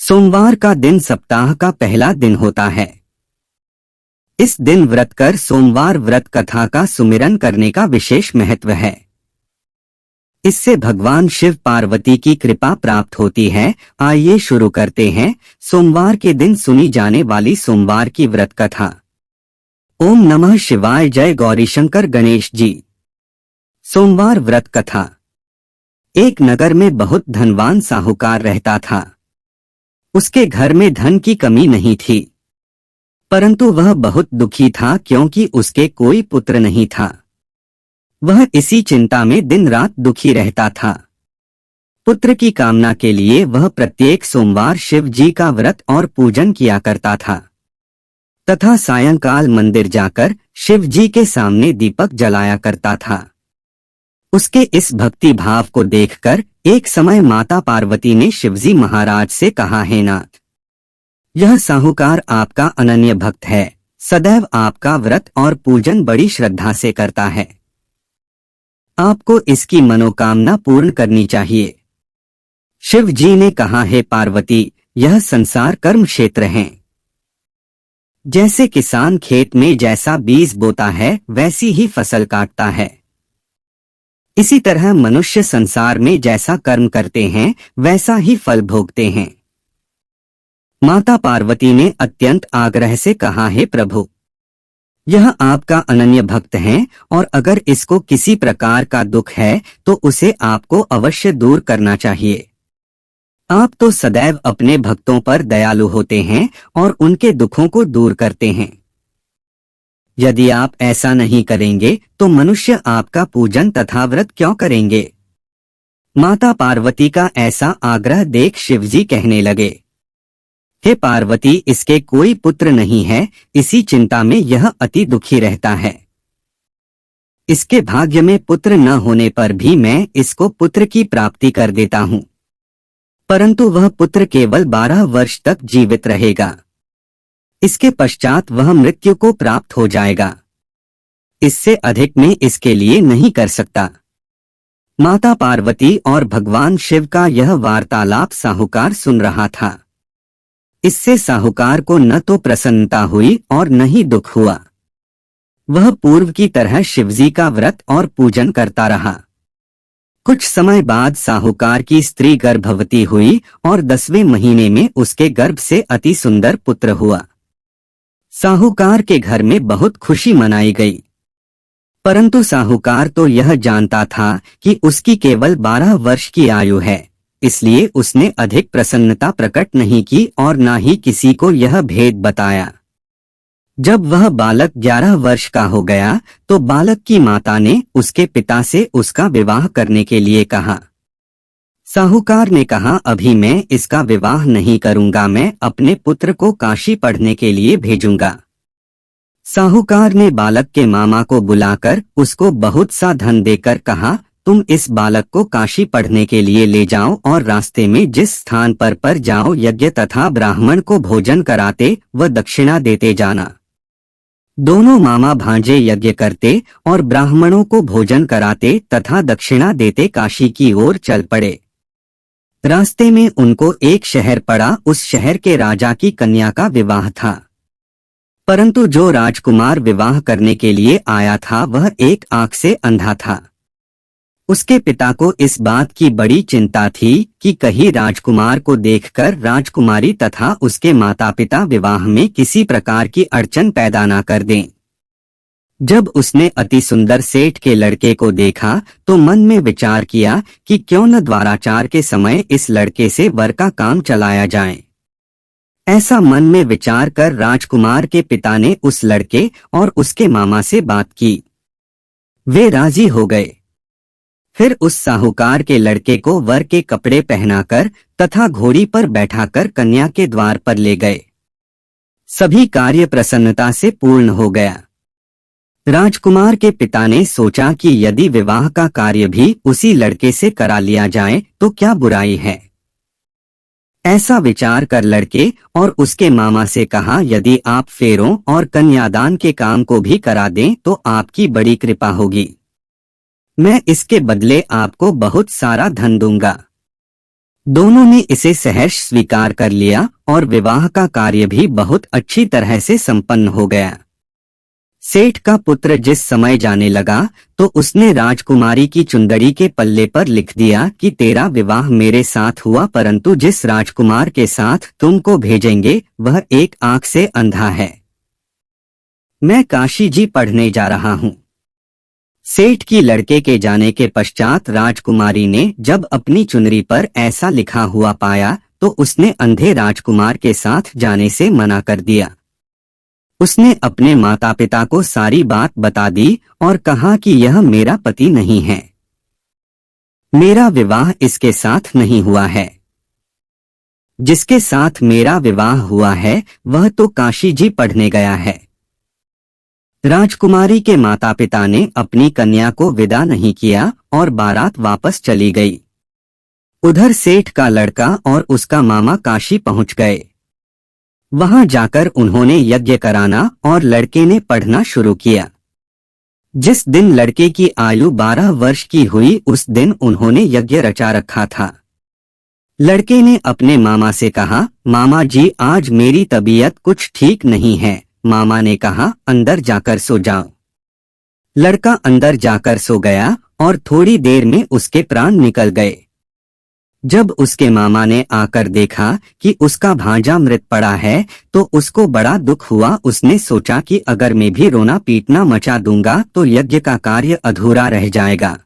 सोमवार का दिन सप्ताह का पहला दिन होता है। इस दिन व्रत कर सोमवार व्रत कथा का सुमिरन करने का विशेष महत्व है। इससे भगवान शिव पार्वती की कृपा प्राप्त होती है। आइए शुरू करते हैं सोमवार के दिन सुनी जाने वाली सोमवार की व्रत कथा। ओम नमः शिवाय। जय गौरीशंकर गणेश जी। सोमवार व्रत कथा। एक नगर में बहुत धनवान साहूकार रहता था। उसके घर में धन की कमी नहीं थी, परंतु वह बहुत दुखी था क्योंकि उसके कोई पुत्र नहीं था। वह इसी चिंता में दिन रात दुखी रहता था। पुत्र की कामना के लिए वह प्रत्येक सोमवार शिव जी का व्रत और पूजन किया करता था तथा सायंकाल मंदिर जाकर शिव जी के सामने दीपक जलाया करता था। उसके इस भक्ति भाव को देखकर एक समय माता पार्वती ने शिवजी महाराज से कहा, हे नाथ, यह साहूकार आपका अनन्य भक्त है, सदैव आपका व्रत और पूजन बड़ी श्रद्धा से करता है। आपको इसकी मनोकामना पूर्ण करनी चाहिए। शिव जी ने कहा, हे पार्वती, यह संसार कर्म क्षेत्र है। जैसे किसान खेत में जैसा बीज बोता है वैसी ही फसल काटता है, इसी तरह मनुष्य संसार में जैसा कर्म करते हैं वैसा ही फल भोगते हैं। माता पार्वती ने अत्यंत आग्रह से कहा, हे प्रभु, यह आपका अनन्य भक्त है और अगर इसको किसी प्रकार का दुख है तो उसे आपको अवश्य दूर करना चाहिए। आप तो सदैव अपने भक्तों पर दयालु होते हैं और उनके दुखों को दूर करते हैं। यदि आप ऐसा नहीं करेंगे तो मनुष्य आपका पूजन तथा व्रत क्यों करेंगे। माता पार्वती का ऐसा आग्रह देख शिवजी कहने लगे, हे पार्वती, इसके कोई पुत्र नहीं है, इसी चिंता में यह अति दुखी रहता है। इसके भाग्य में पुत्र न होने पर भी मैं इसको पुत्र की प्राप्ति कर देता हूँ, परंतु वह पुत्र केवल 12 वर्ष तक जीवित रहेगा। इसके पश्चात वह मृत्यु को प्राप्त हो जाएगा। इससे अधिक मैं इसके लिए नहीं कर सकता। माता पार्वती और भगवान शिव का यह वार्तालाप साहूकार सुन रहा था। इससे साहूकार को न तो प्रसन्नता हुई और न ही दुख हुआ। वह पूर्व की तरह शिवजी का व्रत और पूजन करता रहा। कुछ समय बाद साहूकार की स्त्री गर्भवती हुई और 10वें महीने में उसके गर्भ से अति सुंदर पुत्र हुआ। साहूकार के घर में बहुत खुशी मनाई गई, परंतु साहूकार तो यह जानता था कि उसकी केवल 12 वर्ष की आयु है, इसलिए उसने अधिक प्रसन्नता प्रकट नहीं की और न ही किसी को यह भेद बताया। जब वह बालक 11 वर्ष का हो गया तो बालक की माता ने उसके पिता से उसका विवाह करने के लिए कहा। साहूकार ने कहा, अभी मैं इसका विवाह नहीं करूंगा, मैं अपने पुत्र को काशी पढ़ने के लिए भेजूंगा। साहूकार ने बालक के मामा को बुलाकर उसको बहुत सा धन देकर कहा, तुम इस बालक को काशी पढ़ने के लिए ले जाओ और रास्ते में जिस स्थान पर जाओ यज्ञ तथा ब्राह्मण को भोजन कराते व दक्षिणा देते जाना। दोनों मामा भांजे यज्ञ करते और ब्राह्मणों को भोजन कराते तथा दक्षिणा देते काशी की ओर चल पड़े। रास्ते में उनको एक शहर पड़ा। उस शहर के राजा की कन्या का विवाह था, परंतु जो राजकुमार विवाह करने के लिए आया था वह एक आंख से अंधा था। उसके पिता को इस बात की बड़ी चिंता थी कि कहीं राजकुमार को देखकर राजकुमारी तथा उसके माता पिता विवाह में किसी प्रकार की अड़चन पैदा न कर दें। जब उसने अति सुंदर सेठ के लड़के को देखा तो मन में विचार किया कि क्यों न द्वाराचार के समय इस लड़के से वर का काम चलाया जाए। ऐसा मन में विचार कर राजकुमार के पिता ने उस लड़के और उसके मामा से बात की। वे राजी हो गए। फिर उस साहूकार के लड़के को वर के कपड़े पहनाकर तथा घोड़ी पर बैठाकर कन्या के द्वार पर ले गए। सभी कार्य प्रसन्नता से पूर्ण हो गया। राजकुमार के पिता ने सोचा कि यदि विवाह का कार्य भी उसी लड़के से करा लिया जाए तो क्या बुराई है। ऐसा विचार कर लड़के और उसके मामा से कहा, यदि आप फेरों और कन्यादान के काम को भी करा दें तो आपकी बड़ी कृपा होगी। मैं इसके बदले आपको बहुत सारा धन दूंगा। दोनों ने इसे सहर्ष स्वीकार कर लिया और विवाह का कार्य भी बहुत अच्छी तरह से संपन्न हो गया। सेठ का पुत्र जिस समय जाने लगा तो उसने राजकुमारी की चुंदड़ी के पल्ले पर लिख दिया कि तेरा विवाह मेरे साथ हुआ, परंतु जिस राजकुमार के साथ तुमको भेजेंगे वह एक आंख से अंधा है। मैं काशी जी पढ़ने जा रहा हूँ। सेठ की लड़के के जाने के पश्चात राजकुमारी ने जब अपनी चुनरी पर ऐसा लिखा हुआ पाया तो उसने अंधे राजकुमार के साथ जाने से मना कर दिया। उसने अपने माता पिता को सारी बात बता दी और कहा कि यह मेरा पति नहीं है, मेरा विवाह इसके साथ नहीं हुआ है। जिसके साथ मेरा विवाह हुआ है वह तो काशी जी पढ़ने गया है। राजकुमारी के माता पिता ने अपनी कन्या को विदा नहीं किया और बारात वापस चली गई। उधर सेठ का लड़का और उसका मामा काशी पहुंच गए। वहां जाकर उन्होंने यज्ञ कराना और लड़के ने पढ़ना शुरू किया। जिस दिन लड़के की आयु 12 वर्ष की हुई उस दिन उन्होंने यज्ञ रचा रखा था। लड़के ने अपने मामा से कहा, मामा जी आज मेरी तबीयत कुछ ठीक नहीं है। मामा ने कहा, अंदर जाकर सो जाओ। लड़का अंदर जाकर सो गया और थोड़ी देर में उसके प्राण निकल गए। जब उसके मामा ने आकर देखा कि उसका भांजा मृत पड़ा है तो उसको बड़ा दुख हुआ। उसने सोचा कि अगर मैं भी रोना पीटना मचा दूंगा तो यज्ञ का कार्य अधूरा रह जाएगा।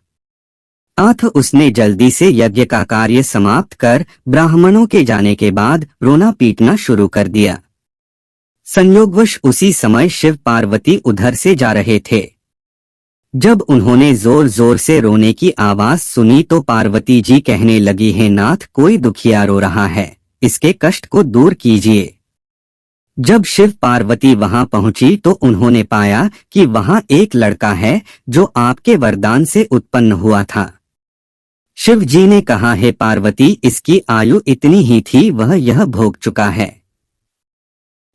अतः उसने जल्दी से यज्ञ का कार्य समाप्त कर ब्राह्मणों के जाने के बाद रोना पीटना शुरू कर दिया। संयोगवश उसी समय शिव पार्वती उधर से जा रहे थे। जब उन्होंने जोर जोर से रोने की आवाज सुनी तो पार्वती जी कहने लगी, है नाथ कोई दुखिया रो रहा है, इसके कष्ट को दूर कीजिए। जब शिव पार्वती वहां पहुंची तो उन्होंने पाया कि वहां एक लड़का है जो आपके वरदान से उत्पन्न हुआ था। शिव जी ने कहा, है पार्वती इसकी आयु इतनी ही थी, वह यह भोग चुका है।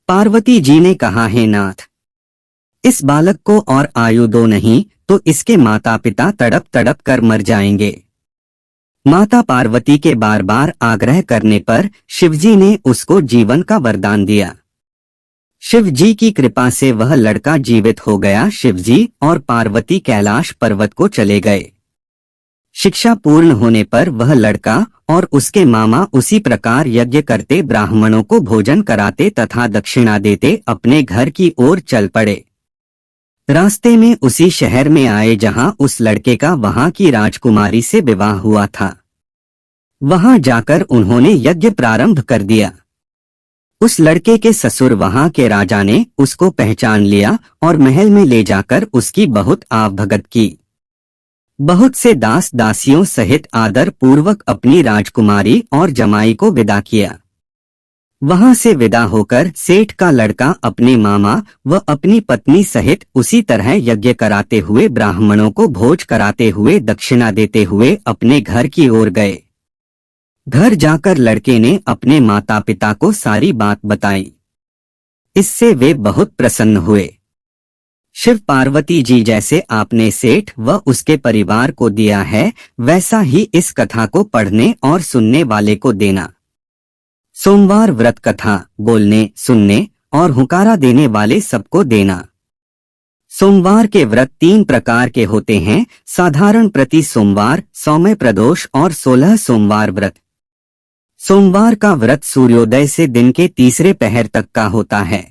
पार्वती जी ने कहा, हे नाथ इस बालक को और आयु दो, नहीं तो इसके माता पिता तड़प तड़प कर मर जाएंगे। माता पार्वती के बार बार आग्रह करने पर शिवजी ने उसको जीवन का वरदान दिया। शिव जी की कृपा से वह लड़का जीवित हो गया। शिवजी और पार्वती कैलाश पर्वत को चले गए। शिक्षा पूर्ण होने पर वह लड़का और उसके मामा उसी प्रकार यज्ञ करते, ब्राह्मणों को भोजन कराते तथा दक्षिणा देते अपने घर की ओर चल पड़े। रास्ते में उसी शहर में आए जहां उस लड़के का वहां की राजकुमारी से विवाह हुआ था। वहां जाकर उन्होंने यज्ञ प्रारंभ कर दिया। उस लड़के के ससुर वहां के राजा ने उसको पहचान लिया और महल में ले जाकर उसकी बहुत आवभगत की। बहुत से दास दासियों सहित आदर पूर्वक अपनी राजकुमारी और जमाई को विदा किया। वहां से विदा होकर सेठ का लड़का अपने मामा व अपनी पत्नी सहित उसी तरह यज्ञ कराते हुए, ब्राह्मणों को भोज कराते हुए, दक्षिणा देते हुए अपने घर की ओर गए। घर जाकर लड़के ने अपने माता पिता को सारी बात बताई। इससे वे बहुत प्रसन्न हुए। शिव पार्वती जी जैसे आपने सेठ व उसके परिवार को दिया है वैसा ही इस कथा को पढ़ने और सुनने वाले को देना। सोमवार व्रत कथा बोलने, सुनने और हुंकारा देने वाले सबको देना। सोमवार के व्रत 3 प्रकार के होते हैं, साधारण प्रति सोमवार, सौम्य प्रदोष और 16 सोमवार व्रत। सोमवार का व्रत सूर्योदय से दिन के तीसरे पहर तक का होता है।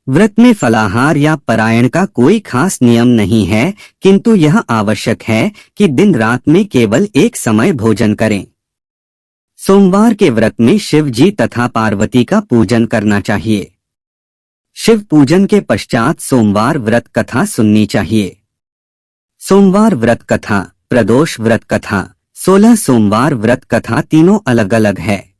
व्रत में फलाहार या पारायण का कोई खास नियम नहीं है, किंतु यह आवश्यक है कि दिन रात में केवल एक समय भोजन करें। सोमवार के व्रत में शिव जी तथा पार्वती का पूजन करना चाहिए। शिव पूजन के पश्चात सोमवार व्रत कथा सुननी चाहिए। सोमवार व्रत कथा, प्रदोष व्रत कथा, 16 सोमवार व्रत कथा तीनों अलग अलग है।